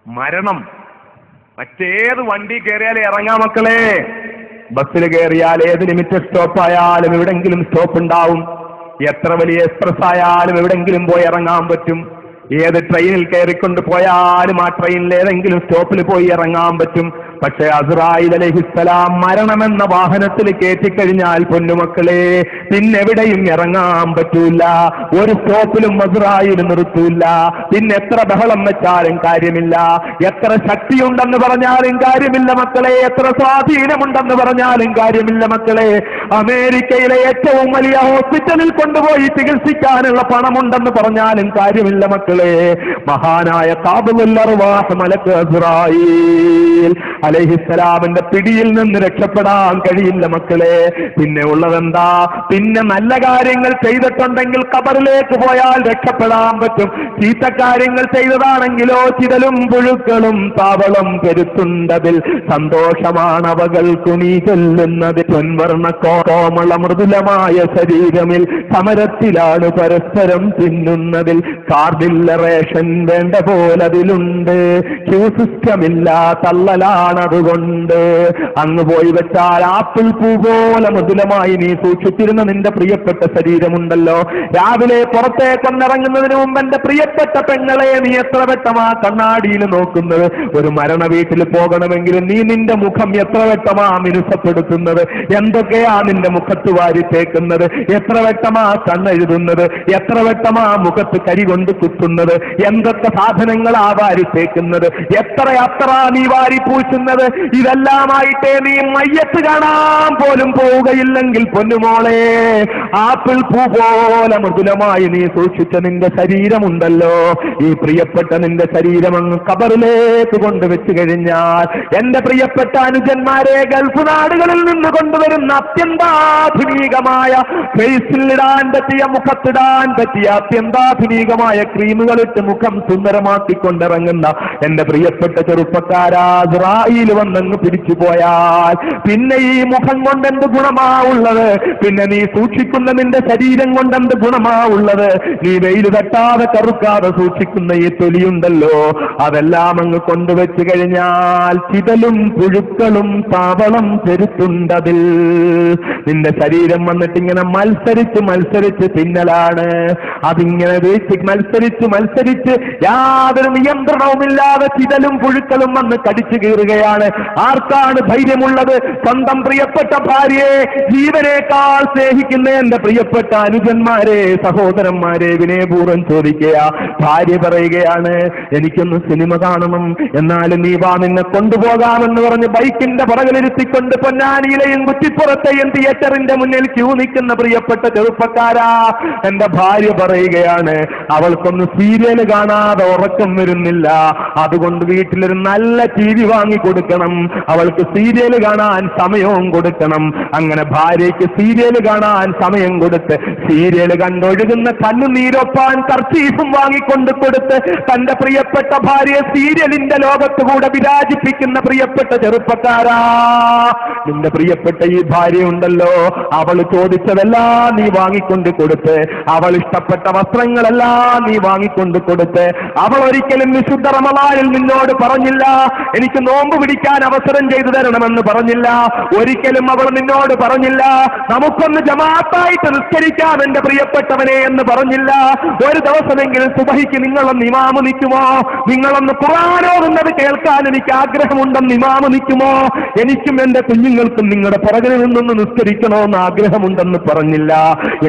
മരണം. മറ്റേത് വണ്ടി കയറിയാലും ഇറങ്ങാം മക്കളെ. ബസ്സിൽ കയറിയാൽ ഏത് ലിമിറ്റഡ് സ്റ്റോപ്പ് ആയാലും എവിടെങ്കിലും സ്റ്റോപ്പ് ഉണ്ടാവും. എത്ര വലിയ എക്സ്പ്രസ് ആയാലും എവിടെങ്കിലും പോയി ഇറങ്ങാൻ പറ്റും. ഏത് ട്രെയിനിൽ കയറിക്കൊണ്ട് പോയാലും ആ ട്രെയിനിൽ ഏതെങ്കിലും സ്റ്റോപ്പിൽ പോയി ഇറങ്ങാൻ പറ്റും. പക്ഷെ അസ്രായീൽ അലൈഹിസ്സലാം മരണമെന്ന വാഹനത്തിൽ കയറ്റിക്കഴിഞ്ഞാൽ പൊന്നുമക്കളെ പിന്നെവിടെയും ഇറങ്ങാൻ പറ്റൂല. ഒരു സ്റ്റോപ്പിലും അസ്രായീൽ നിർത്തൂല. പിന്നെ എത്ര ബഹളം വെച്ചാലും കാര്യമില്ല, എത്ര ശക്തിയുണ്ടെന്ന് പറഞ്ഞാലും കാര്യമില്ല മക്കളെ, എത്ര സ്വാധീനമുണ്ടെന്ന് പറഞ്ഞാലും കാര്യമില്ല മക്കളെ. അമേരിക്കയിലെ ഏറ്റവും വലിയ ഹോസ്പിറ്റലിൽ കൊണ്ടുപോയി ചികിത്സിക്കാനുള്ള പണമുണ്ടെന്ന് പറഞ്ഞാലും കാര്യമില്ല മക്കളെ. മഹാനായ ഖാബിലുൽ അർവാഹ് മലക്ക് അസ്രായീൽ അലൈഹിസ്സലാമിന്റെ പിടിയിൽ നിന്ന് രക്ഷപ്പെടാൻ കഴിയില്ല മക്കളെ. പിന്നെ ഉള്ളതെന്താ? പിന്നെ നല്ല കാര്യങ്ങൾ ചെയ്തിട്ടുണ്ടെങ്കിൽ ഖബറിലേക്ക് പോയാൽ രക്ഷപ്പെടാൻ പറ്റും. ചീത്ത കാര്യങ്ങൾ ചെയ്തതാണെങ്കിലോ ചിതലും പുഴുക്കളും താവളം പെരുത്തുണ്ടതിൽ സന്തോഷമാണവകൾക്കു നീ ചൊല്ലുന്നത്. പൊൻവർണ്ണ കോമള മൃദുലമായ ശരീരമിൽ സമരത്തിലാണ് പരസ്പരം തിന്നുന്നതിൽ. കാർഡില്ല റേഷൻ വേണ്ട പോലതിലുണ്ട്, ക്യൂ സിസ്റ്റമില്ല തള്ളലാണതുകൊണ്ട്. അങ്ങ് പോയി വെച്ചാൽ ആപ്പിൾ പൂ പോലെ മൃദുലമായി നീ സൂക്ഷിച്ചിരുന്ന നിന്റെ പ്രിയപ്പെട്ട ശരീരമുണ്ടല്ലോ, രാവിലെ പുറത്തേക്കൊന്നിറങ്ങുന്നതിന് മുമ്പ് എന്റെ പ്രിയപ്പെട്ട പെങ്ങളെ നീ എത്ര വട്ടമാ കണ്ണാടിയിൽ നോക്കുന്നത്? ഒരു മരണ വീട്ടിൽ പോകണമെങ്കിൽ നീ നിന്റെ മുഖം എത്ര വട്ടമാ മിനുസപ്പെടുത്തുന്നത്? എന്തൊക്കെയാ നിന്റെ മുഖത്ത് വാരി തേക്കുന്നത്? എത്ര വട്ടമാ കണ്ണെഴുതുന്നത്? എത്ര വട്ടമാ മുഖത്ത് കരി കൊണ്ട് കുത്തുന്നത്? എന്തൊക്കെ സാധനങ്ങളാ വാരി തേക്കുന്നത്? എത്ര നീ വാരി പൂശുന്നത്? ഇതെല്ലാമായിട്ടേ നീ മയ്യത്ത് കാണാൻ പോലും പോവുകയില്ലെങ്കിൽ പൊന്നുമോളെ, ആപ്പിൾ പൂ പോലെ മൃദുലമായി നീ സൂക്ഷിച്ച നിന്റെ ശരീരമുണ്ടല്ലോ, ഈ പ്രിയപ്പെട്ട നിന്റെ ശരീരം അങ്ങ് ഖബറിലേക്ക് കൊണ്ടുവച്ചു കഴിഞ്ഞാൽ, എന്റെ പ്രിയപ്പെട്ട അനുജന്മാരെ, ഗൾഫ് നാടുകളിൽ നിന്ന് കൊണ്ടുവരുന്ന അത്യന്താധുനികമായ ഫേസിലിടാൻ പറ്റിയ, മുഖത്തിടാൻ പറ്റിയ അത്യന്താധുനികമായ ക്രീമുകളിട്ട് മുഖം സുന്ദരമാക്കിക്കൊണ്ടിറങ്ങുന്ന എന്റെ പ്രിയപ്പെട്ട ചെറുപ്പക്കാരാ, അസ്രായീൽ വന്നങ്ങ് പിടിച്ചു പോയാൽ പിന്നെ ഈ മുഖം കൊണ്ട് എന്ത് ഗുണമാ ഉള്ളത്? പിന്നെ നീ സൂക്ഷിക്കുന്ന നിന്റെ ശരീരം കൊണ്ട് എന്ത് ഗുണമാ ഉള്ളത്? നീ വെയിൽ തട്ടാതെ കറുക്കാതെ സൂക്ഷിക്കുന്ന ഈ തൊലിയുണ്ടല്ലോ, അതെല്ലാം അങ്ങ് കൊണ്ടുവച്ചു കഴിഞ്ഞാൽ ചിതലും പുഴുക്കളും താവളം പെരുത്തുണ്ടതിൽ. നിന്റെ ശരീരം വന്നിട്ടിങ്ങനെ മത്സരിച്ച് മത്സരിച്ച് തിന്നലാണ്. അതിങ്ങനെ മത്സരിച്ച് യാതൊരു നിയന്ത്രണവുമില്ലാതെ ചിതലും പുഴുക്കളും വന്ന് കടിച്ചു കീറുകയാണ്. ആർക്കാണ് ധൈര്യമുള്ളത്? സ്വന്തം പ്രിയപ്പെട്ട ഭാര്യയെ ജീവനേക്കാൾ സ്നേഹിക്കുന്ന എന്റെ പ്രിയപ്പെട്ട അനുജന്മാരെ, സഹോദരന്മാരെ, വിനയപൂർവ്വം ചോദിക്കുക. ഭാര്യ പറയുകയാണ്, എനിക്കൊന്ന് സിനിമ കാണണം, എന്നാലും നീ വാ, നിന്നെ കൊണ്ടുപോകാമെന്ന് പറഞ്ഞ് ബൈക്കിന്റെ പുറകിലിരുത്തിക്കൊണ്ട് പൊന്നാനിയിലെയും കുറ്റിപ്പുറത്തെയും തിയേറ്ററിന്റെ മുന്നിൽ ക്യൂ നിൽക്കുന്ന പ്രിയപ്പെട്ട ചെറുപ്പക്കാരാ, എന്റെ ഭാര്യ പറയുകയാണ്, അവൾക്കൊന്ന് സീരിയൽ കാണാതെ ഉറക്കം വരുന്നില്ല, അതുകൊണ്ട് വീട്ടിലൊരു നല്ല TV വാങ്ങിക്കൊടുക്കണം, അവൾക്ക് സീരിയൽ കാണാൻ സമയവും കൊടുക്കണം. അങ്ങനെ ഭാര്യയ്ക്ക് സീരിയൽ കാണാൻ സമയം കൊടുത്ത്, സീരിയൽ കണ്ടൊഴുകുന്ന കണ്ണുനീരൊപ്പാൻ കർച്ചീഫും വാങ്ങിക്കൊണ്ട് കൊടുത്ത് തന്റെ പ്രിയപ്പെട്ട ഭാര്യയെ സീരിയലിന്റെ ലോകത്ത് കൂടെ വിരാജിപ്പിക്കുന്ന പ്രിയപ്പെട്ട ചെറുപ്പക്കാരാ, നിന്റെ പ്രിയപ്പെട്ട ഈ ഭാര്യ ഉണ്ടല്ലോ, അവൾ ചോദിച്ചതെല്ലാം നീ വാങ്ങിക്കൊണ്ട് കൊടുത്ത്, അവൾ ഇഷ്ടപ്പെട്ട വസ്ത്രങ്ങളെല്ലാം നീ വാങ്ങിക്കൊണ്ട് കൊടുത്ത്, അവൾ ഒരിക്കലും വിശുദ്ധ റമളാനിൽ നിന്നോട് പറഞ്ഞില്ല എനിക്ക് നോമ്പ് പിടിക്കാൻ അവസരം ചെയ്തു തരണമെന്ന് പറഞ്ഞില്ല. ഒരിക്കലും അവൾ നിന്നോട് പറഞ്ഞില്ല നമുക്കൊന്ന് ജമാഅത്തായിട്ട് നിസ്കരിക്കാം എന്റെ പ്രിയപ്പെട്ടവനെ എന്ന് പറഞ്ഞില്ല. ഒരു ദിവസമെങ്കിലും സുബഹിക്ക് നിങ്ങളൊന്ന് ഇമാമ് നിൽക്കുമോ? നിങ്ങളൊന്ന് ഖുർആൻ ഓതുന്നത് കേൾക്കാൻ എനിക്ക് ആഗ്രഹമുണ്ടെന്ന് ഇമാമ് നിൽക്കുമോ? എനിക്കും എന്റെ കുഞ്ഞുങ്ങൾക്കും നിങ്ങളുടെ പുറകിൽ നിന്നൊന്ന് നിസ്കരിക്കണമെന്ന് ആഗ്രഹമുണ്ടെന്ന് പറഞ്ഞില്ല.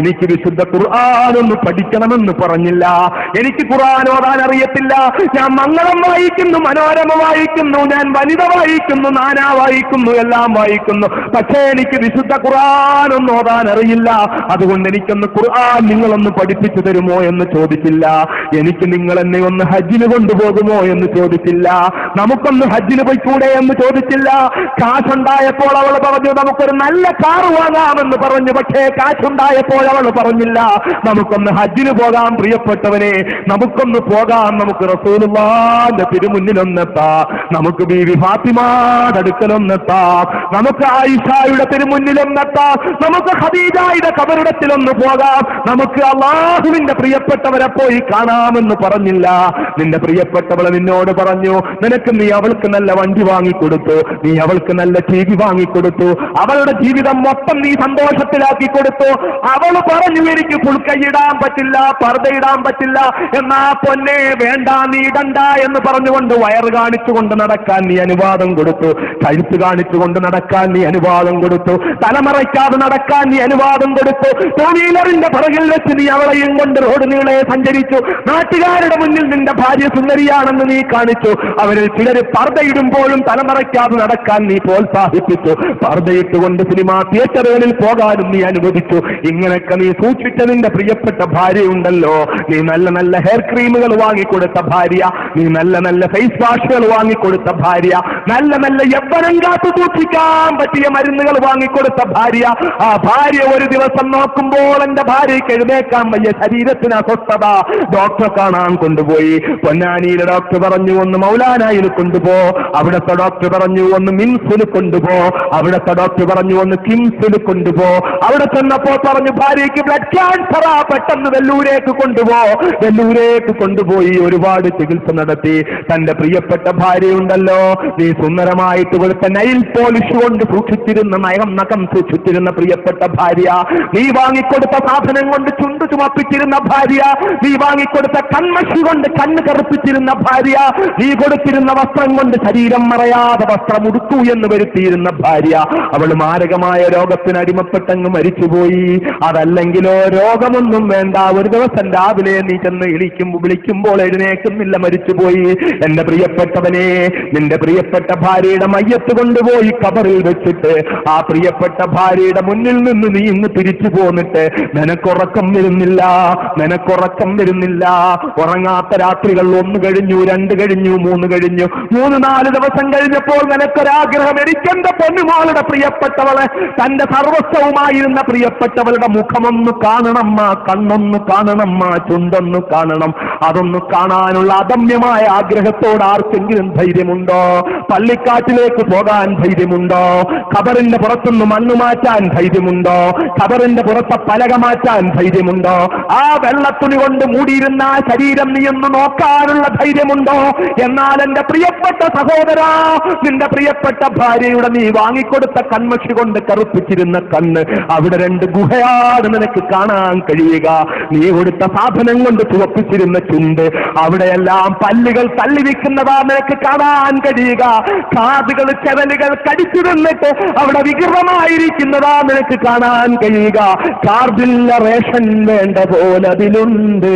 എനിക്ക് വിശുദ്ധ ഖുർആൻ ഒന്ന് പഠിക്കണമെന്ന് പറഞ്ഞില്ല. എനിക്ക് ഖുർആൻ ഓതാൻ അറിയത്തില്ല, ഞാൻ മംഗളം വായിക്കുന്നു, മനോരമ വായിക്കുന്നു, ഞാൻ വനിത വായിക്കുന്നു, നാനാ വായിക്കുന്നു, എല്ലാം വായിക്കുന്നു, പക്ഷേ എനിക്ക് വിശുദ്ധ ഖുർആൻ ഒന്ന് ഓതാൻ അറിയില്ല. അതുകൊണ്ട് എനിക്കൊന്ന് ഖുർആൻ നിങ്ങളൊന്ന് പഠിപ്പിച്ചു തരുമോ എന്ന് ചോദിച്ചില്ല. എനിക്ക് നിങ്ങൾ എന്നെ ഒന്ന് ഹജ്ജിന് കൊണ്ടുപോകുമോ എന്ന് ചോദിച്ചില്ല. നമുക്കൊന്ന് ഹജ്ജിന് പോയിക്കൂടെ എന്ന് ചോദിച്ചില്ല. കാശുണ്ടായപ്പോൾ അവൾ പറഞ്ഞു നമുക്കൊരു നല്ല കാർ വാങ്ങാമെന്ന് പറഞ്ഞു. പക്ഷേ കാശുണ്ടായപ്പോൾ അവൾ പറഞ്ഞില്ല നമുക്കൊന്ന് ഹജ്ജിന് പോകാം. പ്രിയപ്പെട്ടവനെ, നമുക്കൊന്ന് പോകാം, നമുക്ക് റസൂലുള്ളാഹിന്റെ തിരുമുന്നിലൊന്നെത്താം, നമുക്ക് ബീവി ഫാത്തിമയുടെ അടുക്കലൊന്നെത്താം, നമുക്ക് ആയിഷയുടെ തിരുമുന്നിലൊന്നെത്താം, നമുക്ക് ഖദീജയുടെ ഖബറിടത്തിലൊന്ന് പോകാം, നമുക്ക് അല്ലാഹുവിന്റെ പ്രിയപ്പെട്ടവരെ പോയി കാണാമെന്ന് പറഞ്ഞില്ല. നിന്റെ പ്രിയപ്പെട്ടവളെ നിന്നോട് പറഞ്ഞു നിനക്ക് നീ അവൾക്ക് നല്ല വണ്ടി വാങ്ങിക്കൊടുത്തു, നീ അവൾക്ക് നല്ല ടിവി വാങ്ങിക്കൊടുത്തു, അവളുടെ ജീവിതം മൊത്തം നീ സന്തോഷത്തിലാക്കി കൊടുത്തു. അവൾ പറഞ്ഞു എനിക്ക് പുൽക്കൈയിടാൻ പറ്റില്ല, പർദ്ദയിടാൻ പറ്റില്ല. എന്നാ പൊന്നെ വേണ്ട, നീ ഇടണ്ട എന്ന് പറഞ്ഞുകൊണ്ട് വയറ് കാണിച്ചുകൊണ്ട് നടക്കാൻ നീ അനുവാദം കൊടുത്തു, കഴുത്ത് കാണിച്ചുകൊണ്ട് നടക്കാൻ നീ അനുവാദം കൊടുത്തു, തലമറയ്ക്കാതെ നടക്കാൻ നീ അനുവാദം കൊടുത്തു. ടൂ വീലറിന്റെ പുറകിൽ വെച്ച് നീ അവളെയും കൊണ്ട് റോഡ് നീളെ സഞ്ചരിച്ചു. നാട്ടുകാരുടെ മുന്നിൽ നിന്റെ ഭാര്യ സുന്ദരിയാണെന്ന് നീ കാണിച്ചു. അവരിൽ ചിലര് പർദ്ദയിടുമ്പോഴും തലമറയ്ക്കാതെ നടക്കാൻ നീ പ്രോത്സാഹിപ്പിച്ചു. പർദ്ദയിട്ടുകൊണ്ട് സിനിമാ തിയേറ്ററുകളിൽ പോകാനും നീ അനുവദിച്ചു. ഇങ്ങനെയൊക്കെ നീ സൂക്ഷിച്ച നിന്റെ പ്രിയപ്പെട്ട ഭാര്യയുണ്ടല്ലോ, നീ നല്ല നല്ല ഹെയർ ക്രീമുകൾ വാങ്ങിക്കൊടുത്ത ഭാര്യ, നീ നല്ല നല്ല ഫേസ് വാഷുകൾ വാങ്ങിക്കൊടുത്ത ഭാര്യ, നല്ല നല്ല യൗവനം കാത്തു സൂക്ഷിക്കാൻ പറ്റിയ മരുന്നുകൾ വാങ്ങിക്കൊടുത്ത ഭാര്യ. ആ ഭാര്യ ഒരു ദിവസം നോക്കുമ്പോൾ എന്റെ ഭാര്യയ്ക്ക് എഴുന്നേക്കാൻ വയ്യ, ശരീരത്തിന് അസ്വസ്ഥത. ഡോക്ടറെ കാണാൻ കൊണ്ടുപോയി. പൊന്നാനിയിലെ ഡോക്ടർ പറഞ്ഞു ഒന്ന് മൗലാനായിൽ കൊണ്ടുപോ, അവിടുത്തെ ഡോക്ടർ പറഞ്ഞു ഒന്ന് മിംസിൽ കൊണ്ടുപോ, അവിടുത്തെ ഡോക്ടർ പറഞ്ഞു ഒന്ന് കിംസിൽ കൊണ്ടുപോ. അവിടെ ചെന്നപ്പോ പറഞ്ഞു ഭാര്യയ്ക്ക് ബ്ലഡ് ക്യാൻസറാ, പെട്ടെന്ന് വെല്ലൂരേക്ക് കൊണ്ടുപോ. വെല്ലൂരേക്ക് കൊണ്ടുപോയി ഒരുപാട് ചികിത്സ നടത്തി. തന്റെ പ്രിയപ്പെട്ട ഭാര്യയുണ്ടല്ലോ, നീ സുന്ദരമായിട്ട് കൊടുത്ത നൈൽ പോളിഷ് കൊണ്ട് സൂക്ഷിച്ചിരുന്ന നഖം സൂക്ഷിച്ചിരുന്ന പ്രിയപ്പെട്ട ഭാര്യ, നീ വാങ്ങിക്കൊടുത്ത സാധനം കൊണ്ട് ചുണ്ടു ചുമപ്പിച്ചിരുന്ന ഭാര്യ, നീ വാങ്ങിക്കൊടുത്ത കൺമഷി കൊണ്ട് കണ്ണ് കറുപ്പിച്ചിരുന്ന ഭാര്യ, നീ കൊടുത്തിരുന്ന വസ്ത്രം കൊണ്ട് ശരീരം മറയാതെ വസ്ത്രം ഉടുക്കൂ എന്ന് വരുത്തിയിരുന്ന ഭാര്യ, അവൾ മാരകമായ രോഗത്തിന് അടിമപ്പെട്ടങ്ങ് മരിച്ചുപോയി. അതല്ലെങ്കിലോ രോഗമൊന്നും വേണ്ട, ഒരു ദിവസം രാവിലെ നീ ചെന്ന് വിളിക്കുമ്പോൾ എഴുന്നേക്കുന്നില്ല, മരിച്ചുപോയി. എന്റെ പ്രിയപ്പെട്ടവനെ, നിന്റെ പ്രിയപ്പെട്ട ഭാര്യയുടെ മയ്യത്ത് കൊണ്ടുപോയി ഖബറിൽ വെച്ചിട്ട് ആ പ്രിയപ്പെട്ട ഭാര്യയുടെ മുന്നിൽ നിന്ന് നീ ഇന്ന് തിരിച്ചു പോന്നിട്ട് നിനക്കുറക്കം വരുന്നില്ല, നിനക്കുറക്കം വരുന്നില്ല. ഉറങ്ങാത്ത രാത്രികൾ 1 കഴിഞ്ഞു, 2 കഴിഞ്ഞു, 3 കഴിഞ്ഞു, 3-4 ദിവസം കഴിഞ്ഞപ്പോൾ നിനക്കൊരാഗ്രഹം, എനിക്കെന്റെ പൊന്നുമോളുടെ പ്രിയപ്പെട്ടവളെ, തന്റെ സർവസ്വവുമായിരുന്ന പ്രിയപ്പെട്ടവളുടെ മുഖമൊന്ന് കാണണമ്മ, കണ്ണൊന്ന് കാണണമ്മ, ചുണ്ടൊന്ന് കാണണം. അതൊന്ന് കാണാനുള്ള അദമ്യമായ ആഗ്രഹത്തോട് ആർക്കെങ്കിലും ധൈര്യമുണ്ടോ? പള്ളിക്കാട്ടിലേക്ക് പോകാൻ ധൈര്യമുണ്ടോ? ഖബറിന്റെ പുറത്തുനിന്ന് മണ്ണ് മാറ്റാൻ ധൈര്യമുണ്ടോ? ഖബറിന്റെ പുറത്തെ പലക മാറ്റാൻ ധൈര്യമുണ്ടോ? ആ വെള്ളത്തുണി കൊണ്ട് മൂടിയിരുന്ന ആ ശരീരം നീ ഒന്ന് നോക്കാനുള്ള ധൈര്യമുണ്ടോ? എന്നാൽ എന്റെ പ്രിയപ്പെട്ട സഹോദരാ, നിന്റെ പ്രിയപ്പെട്ട ഭാര്യയുടെ നീ വാങ്ങിക്കൊടുത്ത കൺമഷി കൊണ്ട് കറുപ്പിച്ചിരുന്ന കണ്ണ്, അവിടെ 2 ഗുഹയാണ് നിനക്ക് കാണാൻ കഴിയുക. നീ കൊടുത്ത സാധനം കൊണ്ട് ചുവപ്പിച്ചിരുന്ന ചുണ്ട്, അവിടെയെല്ലാം പല്ലുകൾ തള്ളിവിക്കുന്നതാ നിനക്ക് കാണാൻ കഴിയുക. കാതുകൾ ചെവലുകൾ കടിച്ചു തിന്നിട്ട് അവിടെ വികൃതമായിരിക്കുന്നതാ നിനക്ക് കാണാൻ കഴിയുക. കാർഡില്ല റേഷൻ വേണ്ട പോലെ അതിലുണ്ട്,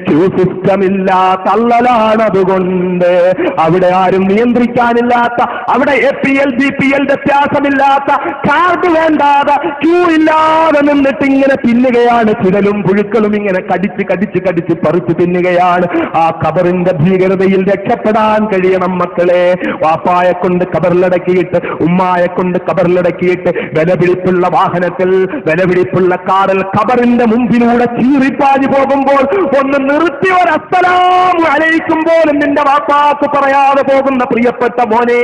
ക്യൂ സിസ്റ്റമില്ല, തള്ളലാണ് അതുകൊണ്ട്. അവിടെ ആരും നിയന്ത്രിക്കാനില്ലാത്ത, അവിടെ APL BPL വ്യത്യാസമില്ലാത്ത, കാർഡ് വേണ്ടാതെ ക്യൂ ഇല്ലാതെ നിന്നിട്ട് ഇങ്ങനെ തിന്നുകയാണ്. ചിരലും പുഴുക്കളും ഇങ്ങനെ കടിച്ച് കടിച്ച് കടിച്ച് പറിച്ച് തിന്നുകയാണ്. ആ ഖബറിന്റെ ഭീകരതയിൽ രക്ഷപ്പെടാൻ കഴിയണം മക്കളെ. വാപ്പായെ കൊണ്ട് ഖബറിലടക്കിയിട്ട്, ഉമ്മായെ കൊണ്ട് ഖബറിലടക്കിയിട്ട്, വിലപിടിപ്പുള്ള വാഹനത്തിൽ, വിലപിടിപ്പുള്ള കാറിൽ ഖബറിന്റെ മുമ്പിലൂടെ ചീറിപ്പാഞ്ഞു പോകുമ്പോൾ ഒന്ന് നിർത്തി ഒരു അസ്സലാമു അലൈക്കും പോലും നിന്റെ വാപ്പാക്ക് പറയാതെ പോകുന്ന പ്രിയപ്പെട്ട മോനെ,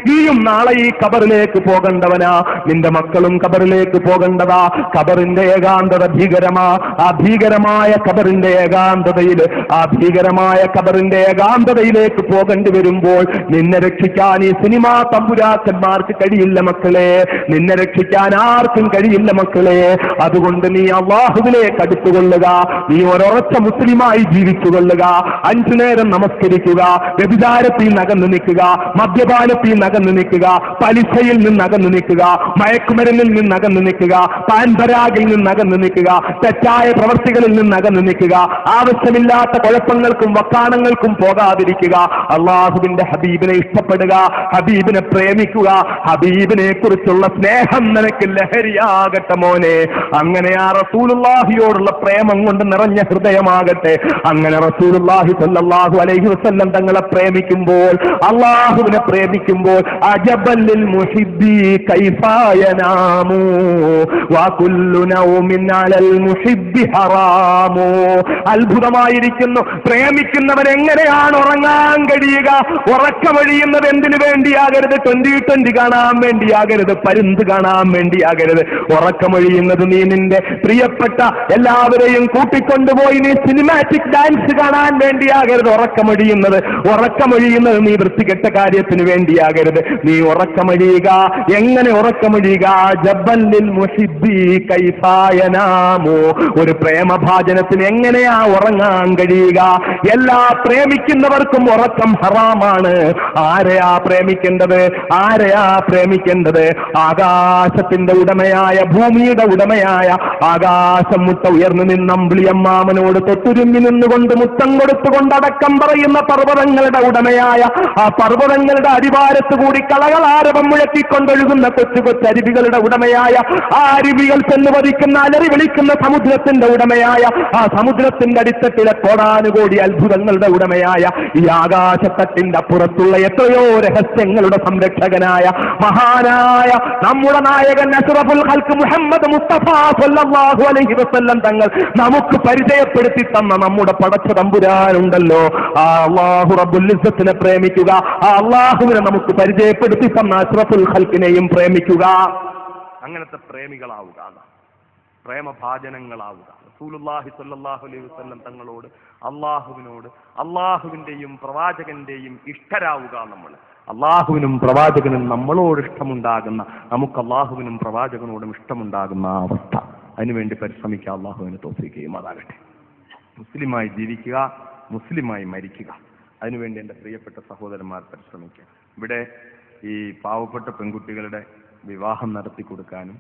നീയും നാളെ ഈ ഖബറിലേക്ക് പോകേണ്ടവനാ, നിന്റെ മക്കളും ഖബറിലേക്ക് പോകേണ്ടതാ. ഖബറിന്റെ ഏകാന്തത ഭീകരമാ. ആ ഭീകരമായ ഖബറിന്റെ ഏകാന്തതയിൽ, ആ ഭീകരമായ ഖബറിന്റെ ഏകാന്തതയിലേക്ക് പോകേണ്ടി വരുമ്പോൾ നിന്നെ രക്ഷിക്കാൻ ഈ സിനിമാ തമ്പുരാക്കന്മാർക്ക് കഴിയില്ല മക്കളെ, നിന്നെ രക്ഷിക്കാൻ ആർക്കും കഴിയില്ല മക്കളെ. അതുകൊണ്ട് നീ അല്ലാഹുവിലേക്ക് അടുത്തുകൊള്ളുക, നീ ഒരൊറച്ച മുസ്ലിമായി ജീവിച്ചുകൊള്ളുക, 5 നേരം നമസ്കരിക്കുക, വ്യഭിചാരത്തിൽ നകന്നു നിൽക്കുക, മദ്യപാനത്തിൽ നകന്നു നിൽക്കുക, പലിശയിൽ നിന്ന് അകന്നു നിൽക്കുക, മയക്കുമരുന്നിൽ നിന്ന് അകന്നു നിൽക്കുക, പാൻപരാഗിൽ നിന്ന് അകന്നു നിൽക്കുക, തെറ്റായ പ്രവർത്തികളിൽ നിന്ന് അകന്നു നിൽക്കുക, ആവശ്യമില്ലാത്ത കുഴപ്പങ്ങൾക്കും വക്കാണങ്ങൾക്കും പോകാതിരിക്കുക. അള്ളാഹുവിന്റെ ഹബീബിനെ ഇഷ്ടപ്പെടുക. ബന്ധപ്പെടുക, ഹബീബിനെ പ്രേമിക്കുക, ഹബീബിനെ കുറിച്ചുള്ള സ്നേഹം നിനക്ക് ലഹരിയാകട്ടെ മോനെ. അങ്ങനെ ആ റസൂലുള്ളാഹിയോടുള്ള പ്രേമം കൊണ്ട് നിറഞ്ഞ ഹൃദയമാകട്ടെ. അങ്ങനെ റസൂലുള്ളാഹി സ്വല്ലല്ലാഹു അലൈഹി വസല്ലം തങ്ങളെ പ്രേമിക്കുമ്പോൾ, അല്ലാഹുവിനെ പ്രേമിക്കുമ്പോൾ, അജബൽ ലിൽ മുഹിബ്ബി കൈഫാ യനാമു വ കുല്ലു നൗമിൻ അലൽ മുഹിബ്ബി ഹറാമു. അത്ഭുതമായിരിക്കുന്നു, പ്രേമിക്കുന്നവൻ എങ്ങനെയാണ് ഉറങ്ങാൻ കഴിയുക? ഉറക്കമൊഴിയുന്നത് എന്തിനു വേണ്ടിയാകരുത്? 2020 കാണാൻ വേണ്ടിയാകരുത്, പരുന്ത് കാണാൻ വേണ്ടിയാകരുത്. ഉറക്കമൊഴിയുന്നത് നീ നിന്റെ പ്രിയപ്പെട്ട എല്ലാവരെയും കൂട്ടിക്കൊണ്ടുപോയി നീ സിനിമാറ്റിക് ഡാൻസ് കാണാൻ വേണ്ടിയാകരുത്. ഉറക്കമൊഴിയുന്നത് നീ വൃത്തികെട്ട കാര്യത്തിന് വേണ്ടിയാകരുത്. നീ ഉറക്കമൊഴിയുക. എങ്ങനെ ഉറക്കമൊഴിയുക? ജബല്ലിൽ മുഹിബ്ബി കൈഫാ യനാമു. ഒരു പ്രേമഭാജനത്തിന് എങ്ങനെയാ ഉറങ്ങാൻ കഴിയുക? എല്ലാ പ്രേമിക്കുന്നവർക്കും ഉറക്കം ഹറാമാണ്. ആരെയാ പ്രേമിക്കേണ്ടത്? ആകാശത്തിന്റെ ഉടമയായ, ഭൂമിയുടെ ഉടമയായ, ആകാശം മുട്ട ഉയർന്നു നിന്ന് അമ്പിളിയമ്മാമനോട് തൊട്ടുരുമ്മി നിന്നുകൊണ്ട് മുത്തം കൊടുത്തുകൊണ്ട് അടക്കം പറയുന്ന പർവ്വതങ്ങളുടെ ഉടമയായ, ആ പർവ്വതങ്ങളുടെ അടിവാരത്ത് കൂടി കളകളാരവം മുഴക്കിക്കൊണ്ടൊഴുകുന്ന കൊച്ചു കൊച്ചരുവികളുടെ ഉടമയായ, ആ അരുവികൾ ചെന്ന് വധിക്കുന്ന അലറി വിളിക്കുന്ന സമുദ്രത്തിന്റെ ഉടമയായ, ആ സമുദ്രത്തിന്റെ അടിത്തട്ടിലെ കോടാനുകോടി അത്ഭുതങ്ങളുടെ ഉടമയായ, ഈ ആകാശത്തട്ടിന്റെ അപ്പുറത്തുള്ള എത്രയോ രഹസ്യങ്ങളുടെ സംരക്ഷകനായ മഹാനായ നമ്മുടെ നായകൻ അഷ്റഫുൽ ഖൽഖ് മുഹമ്മദ് മുസ്തഫ സ്വല്ലല്ലാഹു അലൈഹി വസല്ലം തങ്ങൾ നമുക്ക് പരിചയപ്പെടുത്തി തന്ന നമ്മുടെ പടച്ച തമ്പുരാനുണ്ടല്ലോ, ആ അല്ലാഹു റബ്ബുൽ ഇസ്സത്തിനെ പ്രേമിക്കുക. ആ അല്ലാഹുവിനെ നമുക്ക് പരിചയപ്പെടുത്തി തന്ന അഷ്റഫുൽ ഖൽഖിനെയും പ്രേമിക്കുക. അങ്ങനത്തെ പ്രേമികളാവുക, പ്രേമഭാജനങ്ങളാവുക. റസൂലുള്ളാഹി സ്വല്ലല്ലാഹു അലൈഹി വസല്ലം തങ്ങളോട്, അള്ളാഹുവിനോട്, അള്ളാഹുവിന്റെയും പ്രവാചകന്റെയും ഇഷ്ടരാവുക. നമ്മൾ അള്ളാഹുവിനും പ്രവാചകനും നമ്മളോട് ഇഷ്ടമുണ്ടാകുന്ന, നമുക്ക് അള്ളാഹുവിനും പ്രവാചകനോടും ഇഷ്ടമുണ്ടാകുന്ന അവസ്ഥ, അതിനുവേണ്ടി പരിശ്രമിക്കുക. അള്ളാഹുവിനെ തൗഫീഖ് ചെയ്യുമാറാകട്ടെ. മുസ്ലിമായി ജീവിക്കുക, മുസ്ലിമായി മരിക്കുക. അതിനുവേണ്ടി എൻ്റെ പ്രിയപ്പെട്ട സഹോദരന്മാർ പരിശ്രമിക്കുക. ഇവിടെ ഈ പാവപ്പെട്ട പെൺകുട്ടികളുടെ വിവാഹം നടത്തി കൊടുക്കാനും,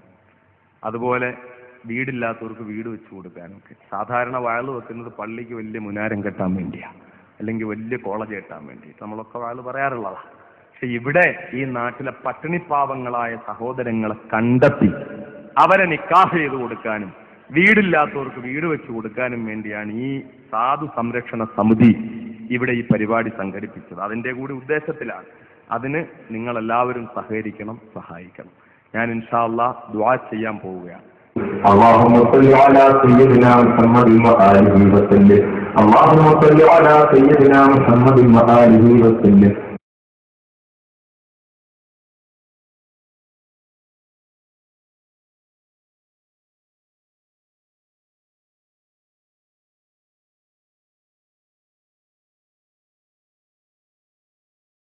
അതുപോലെ വീടില്ലാത്തവർക്ക് വീട് വെച്ചു കൊടുക്കാനും ഒക്കെ സാധാരണ വയല് വെക്കുന്നത് പള്ളിക്ക് വലിയ മുനാരം കെട്ടാൻ വേണ്ടിയാണ്, അല്ലെങ്കിൽ വലിയ കോളേജ് കെട്ടാൻ വേണ്ടി നമ്മളൊക്കെ വയല് പറയാറുള്ളതാണ്. പക്ഷെ ഇവിടെ ഈ നാട്ടിലെ പട്ടിണിപ്പാവങ്ങളായ സഹോദരങ്ങളെ കണ്ടെത്തി അവരെ നിക്കാഹ് ചെയ്ത് കൊടുക്കാനും വീടില്ലാത്തവർക്ക് വീട് വെച്ചു കൊടുക്കാനും വേണ്ടിയാണ് ഈ സാധു സംരക്ഷണ സമിതി ഇവിടെ ഈ പരിപാടി സംഘടിപ്പിച്ചത്. അതിന്റെ കൂടി ഉദ്ദേശത്തിലാണ്. അതിന് നിങ്ങളെല്ലാവരും സഹകരിക്കണം, സഹായിക്കണം. ഞാൻ ഇൻഷാ അല്ലാഹ് ദുആ ചെയ്യാൻ പോവുകയാണ്. اللهم صل على سيدنا محمد وآله وسلم. اللهم صل على سيدنا محمد وآله وسلم.